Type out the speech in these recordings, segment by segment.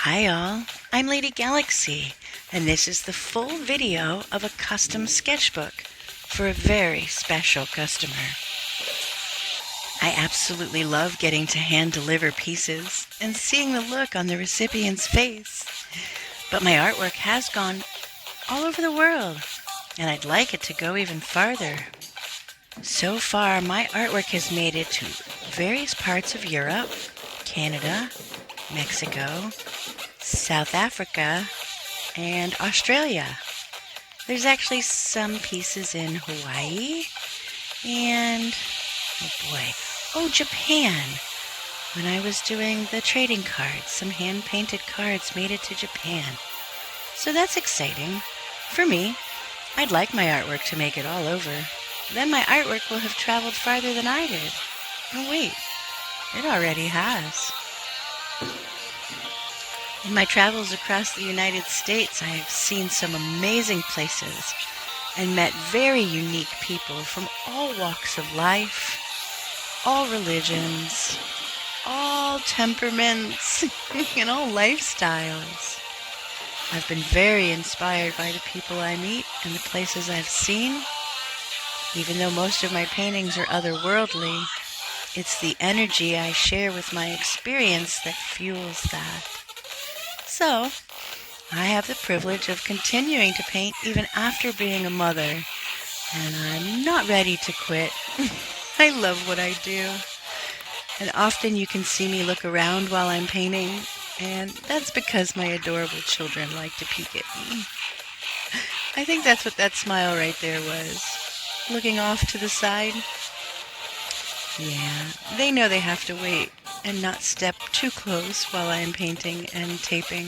Hi all, I'm Lady Galaxy, and this is the full video of a custom sketchbook for a very special customer. I absolutely love getting to hand deliver pieces and seeing the look on the recipient's face. But my artwork has gone all over the world, and I'd like it to go even farther. So far, my artwork has made it to various parts of Europe, Canada, Mexico, South Africa, and Australia. There's actually some pieces in Hawaii and, Japan. When I was doing the trading cards, some hand-painted cards made it to Japan. So that's exciting. For me, I'd like my artwork to make it all over. Then my artwork will have traveled farther than I did. Oh wait, it already has. In my travels across the United States, I have seen some amazing places and met very unique people from all walks of life, all religions, all temperaments, and all lifestyles. I've been very inspired by the people I meet and the places I've seen. Even though most of my paintings are otherworldly, it's the energy I share with my experience that fuels that. So, I have the privilege of continuing to paint even after being a mother, and I'm not ready to quit. I love what I do, and often you can see me look around while I'm painting, and that's because my adorable children like to peek at me. I think that's what that smile right there was, looking off to the side. Yeah, they know they have to wait and not step too close while I am painting and taping.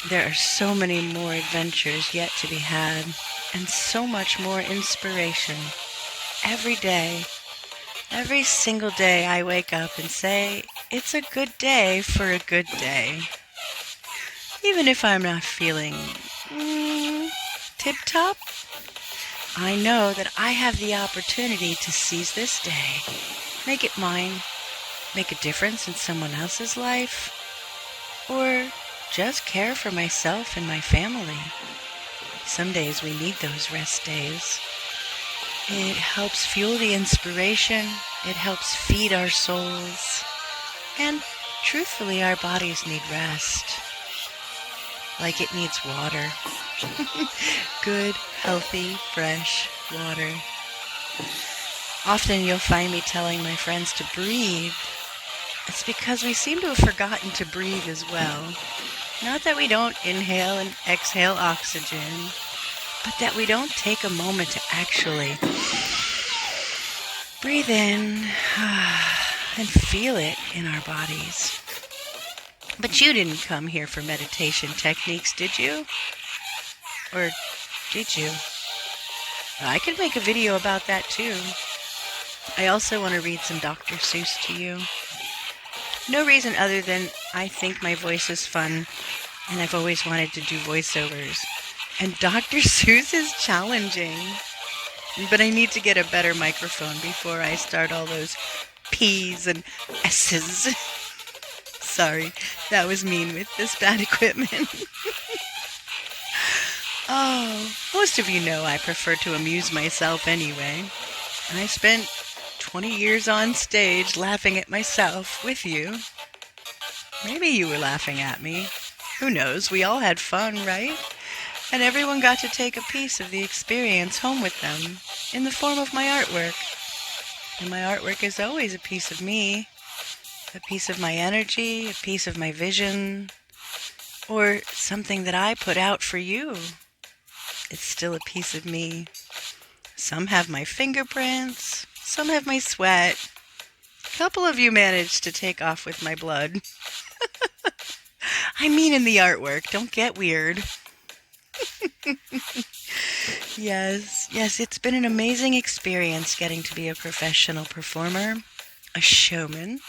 There are so many more adventures yet to be had, and so much more inspiration. Every day, every single day I wake up and say, it's a good day for a good day. Even if I'm not feeling tip-top, I know that I have the opportunity to seize this day, make it mine, make a difference in someone else's life, or just care for myself and my family. Some days we need those rest days. It helps fuel the inspiration, it helps feed our souls, and truthfully our bodies need rest. Like it needs water. Good, healthy, fresh water. Often you'll find me telling my friends to breathe. It's because we seem to have forgotten to breathe as well. Not that we don't inhale and exhale oxygen, but that we don't take a moment to actually breathe in and feel it in our bodies. But you didn't come here for meditation techniques, did you? Or did you? I could make a video about that too. I also want to read some Dr. Seuss to you. No reason other than I think my voice is fun, and I've always wanted to do voiceovers. And Dr. Seuss is challenging. But I need to get a better microphone before I start all those P's and S's. Sorry, that was mean with this bad equipment. Oh, most of you know I prefer to amuse myself anyway. And I spent 20 years on stage laughing at myself with you. Maybe you were laughing at me. Who knows? We all had fun, right? And everyone got to take a piece of the experience home with them in the form of my artwork. And my artwork is always a piece of me, a piece of my energy, a piece of my vision, or something that I put out for you. It's still a piece of me. Some have my fingerprints, some have my sweat. A couple of you managed to take off with my blood. I mean in the artwork, don't get weird. Yes, it's been an amazing experience getting to be a professional performer, a showman.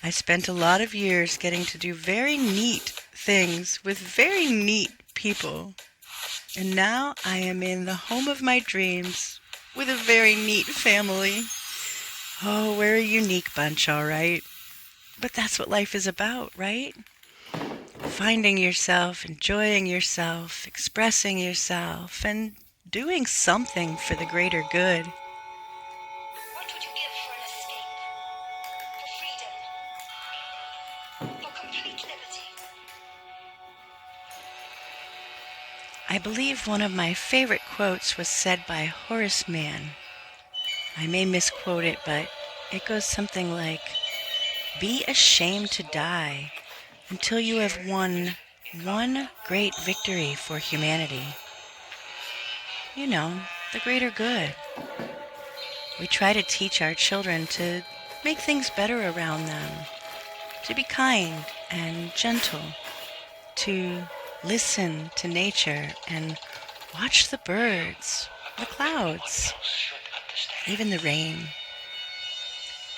I spent a lot of years getting to do very neat things with very neat people. And now I am in the home of my dreams with a very neat family. Oh, we're a unique bunch, all right. But that's what life is about, right? Finding yourself, enjoying yourself, expressing yourself, and doing something for the greater good. What would you give for an escape? For freedom? For complete liberty? I believe one of my favorite quotes was said by Horace Mann. I may misquote it, but it goes something like, "Be ashamed to die until you have won one great victory for humanity." You know, the greater good. We try to teach our children to make things better around them, to be kind and gentle, to listen to nature and watch the birds, the clouds, even the rain.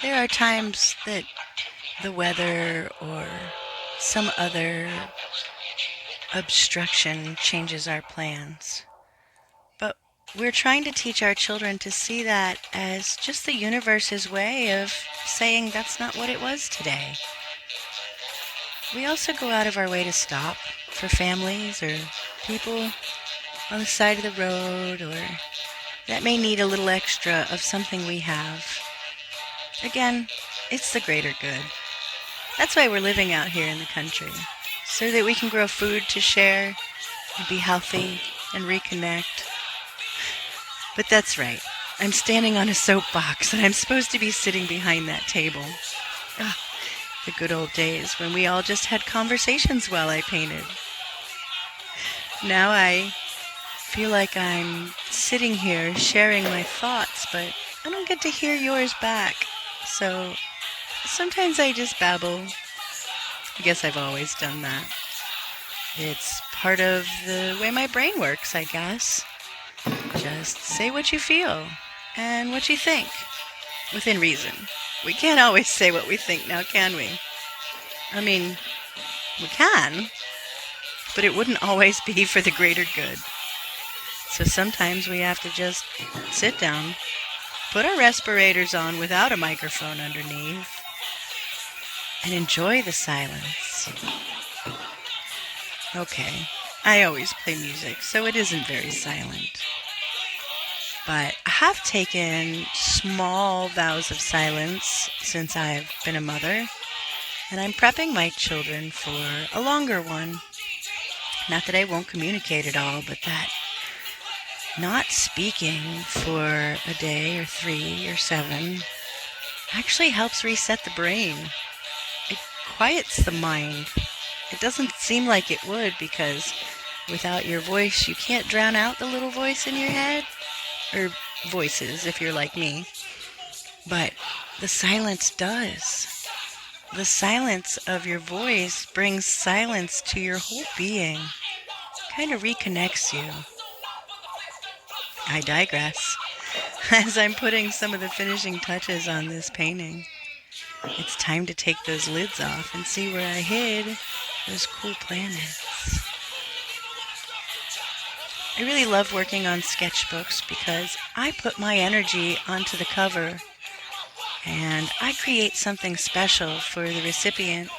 There are times that the weather or some other obstruction changes our plans. But we're trying to teach our children to see that as just the universe's way of saying that's not what it was today. We also go out of our way to stop for families or people on the side of the road or that may need a little extra of something we have. Again, it's the greater good. That's why we're living out here in the country, so that we can grow food to share and be healthy and reconnect. But that's right. I'm standing on a soapbox and I'm supposed to be sitting behind that table. Ah, the good old days when we all just had conversations while I painted. Now I feel like I'm sitting here sharing my thoughts, but I don't get to hear yours back. So sometimes I just babble. I guess I've always done that. It's part of the way my brain works, I guess. Just say what you feel and what you think, within reason. We can't always say what we think now, can we? I mean, we can, but it wouldn't always be for the greater good. So sometimes we have to just sit down, put our respirators on without a microphone underneath, and enjoy the silence. Okay, I always play music, so it isn't very silent. But I have taken small vows of silence since I've been a mother, and I'm prepping my children for a longer one. Not that I won't communicate at all, but that not speaking for a day or 3 or 7 actually helps reset the brain. It quiets the mind. It doesn't seem like it would, because without your voice you can't drown out the little voice in your head. Or voices if you're like me. But the silence does. The silence of your voice brings silence to your whole being. Kind of reconnects you. I digress. As I'm putting some of the finishing touches on this painting, it's time to take those lids off and see where I hid those cool planets. I really love working on sketchbooks because I put my energy onto the cover and I create something special for the recipient,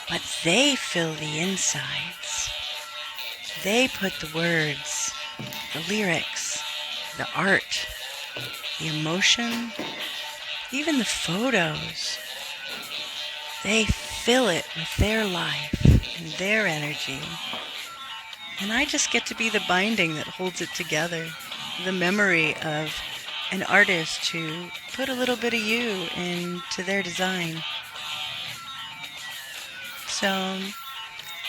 but they fill the insides. They put the words, the lyrics, the art, the emotion, even the photos. They fill it with their life and their energy. And I just get to be the binding that holds it together, the memory of an artist who put a little bit of you into their design. So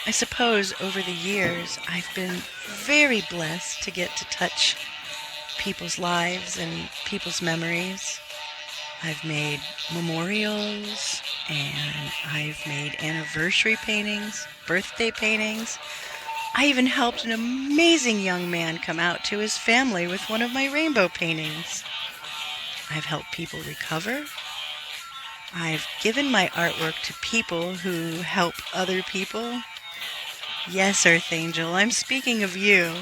I suppose over the years I've been very blessed to get to touch people's lives and people's memories. I've made memorials and I've made anniversary paintings, birthday paintings. I even helped an amazing young man come out to his family with one of my rainbow paintings. I've helped people recover. I've given my artwork to people who help other people. Yes, Earth Angel, I'm speaking of you.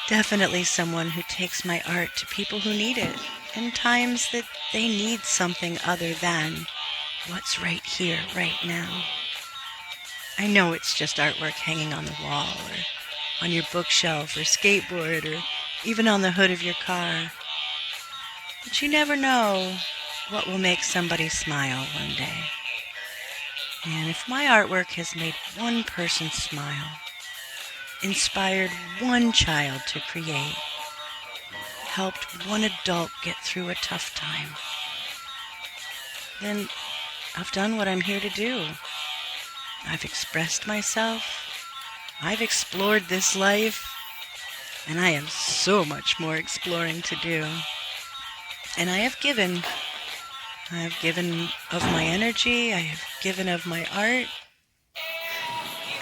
Definitely someone who takes my art to people who need it in times that they need something other than what's right here, right now. I know it's just artwork hanging on the wall or on your bookshelf or skateboard or even on the hood of your car. But you never know what will make somebody smile one day. And if my artwork has made one person smile, inspired one child to create, helped one adult get through a tough time, then I've done what I'm here to do. I've expressed myself, I've explored this life, and I have so much more exploring to do. And I have given. I have given of my energy, I have given of my art,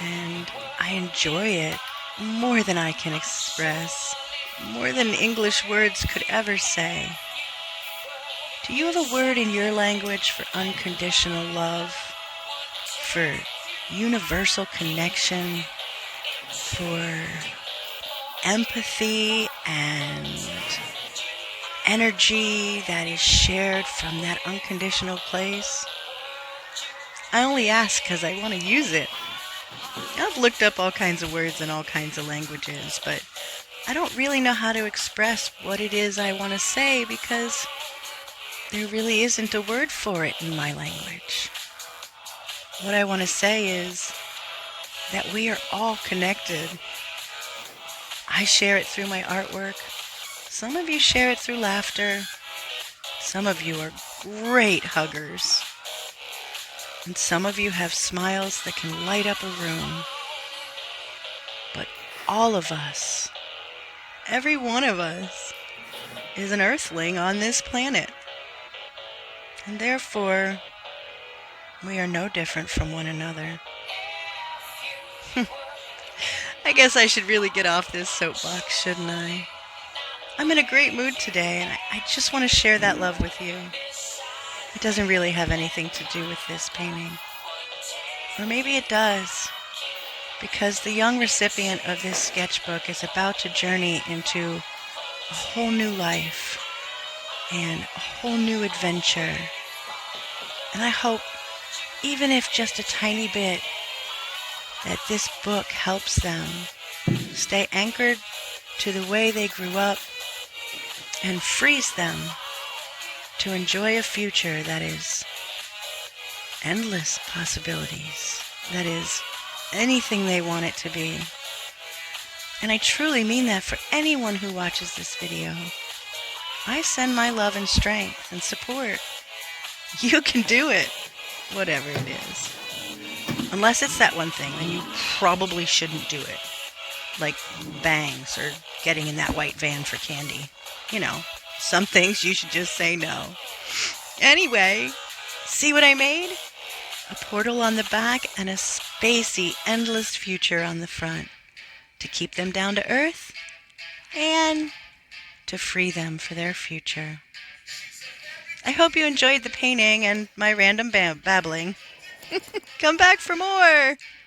and I enjoy it more than I can express, more than English words could ever say. Do you have a word in your language for unconditional love, for universal connection, for empathy and energy that is shared from that unconditional place? I only ask because I want to use it. I've looked up all kinds of words in all kinds of languages, but I don't really know how to express what it is I want to say because there really isn't a word for it in my language. What I want to say is that we are all connected. I share it through my artwork. Some of you share it through laughter. Some of you are great huggers. And some of you have smiles that can light up a room. But all of us, every one of us, is an earthling on this planet. And therefore, we are no different from one another. I guess I should really get off this soapbox, shouldn't I? I'm in a great mood today, and I just want to share that love with you. It doesn't really have anything to do with this painting. Or maybe it does, because the young recipient of this sketchbook is about to journey into a whole new life and a whole new adventure. And I hope, even if just a tiny bit, that this book helps them stay anchored to the way they grew up and frees them to enjoy a future that is endless possibilities, that is anything they want it to be. And I truly mean that for anyone who watches this video. I send my love and strength and support. You can do it, whatever it is. Unless it's that one thing, then you probably shouldn't do it. Like bangs or getting in that white van for candy. You know, some things you should just say no. Anyway, see what I made? A portal on the back and a spacey, endless future on the front to keep them down to earth and to free them for their future. I hope you enjoyed the painting and my random babbling. Come back for more!